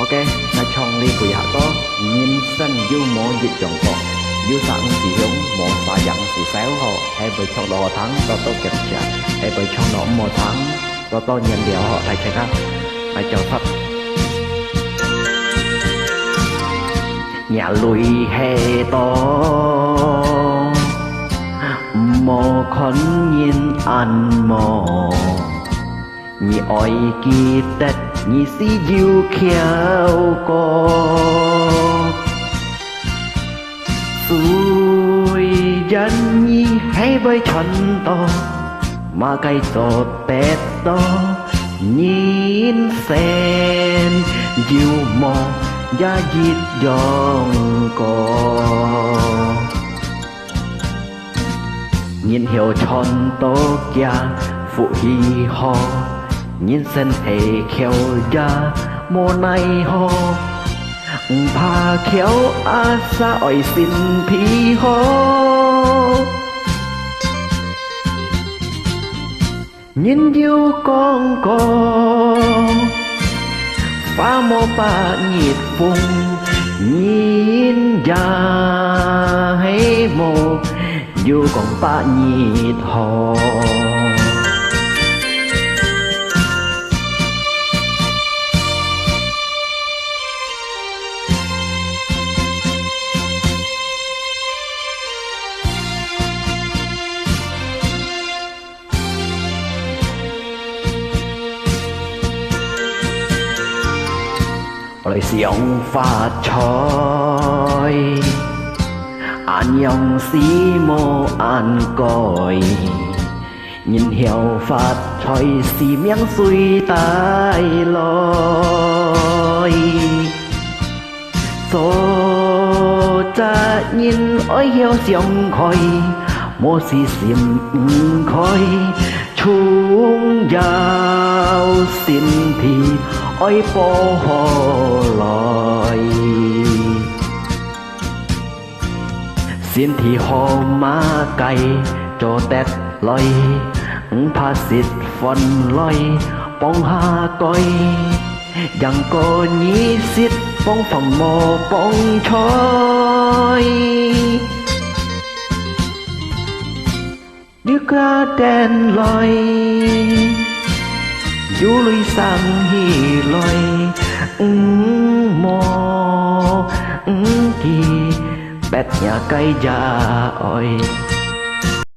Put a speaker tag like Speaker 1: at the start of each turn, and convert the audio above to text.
Speaker 1: ok na chong li của hạ to nhìn sân du mô dịch trọng cọ du sẵn chỉ hướng mô xá dặn sự xéo họ hay bởi trong đó thắng to kiểm tra hay bởi trong đó một tháng to nhận điều họ hay chạy khác hay cho sắp nhà lùi hè to mô khốn nhìn ăn mô nhị oi kỳ tết nhị si diêu khéo có xuôi dân nhị hay bơi chân to mà cây to tết to nhìn sen diêu mò giá dịt dòng có nhìn hiểu tròn to kia phụ hi ho nhìn sen thề khéo ra mô này ho pha khéo a sa ỏi xin phi ho nhìn yêu con có pha mô ba nhiệt vùng nhìn ra hay mô yêu con ba nhiệt ho lời xiong pha chói an yong xí mô an coi nhìn hiểu phát chói xí miếng suy tai loi số cha nhìn ôi hiểu xiong khói mô xí xiêm khói chung giao xin thì ôi bố hồ lòi xin thì hồ má cay cho tét lòi pha xịt phân lòi bông hà coi yang có nhí xịt bông phòng mô bông chói đưa ra đèn lòi du lui sang hi loi mò kỳ bẹt nhà cây già oi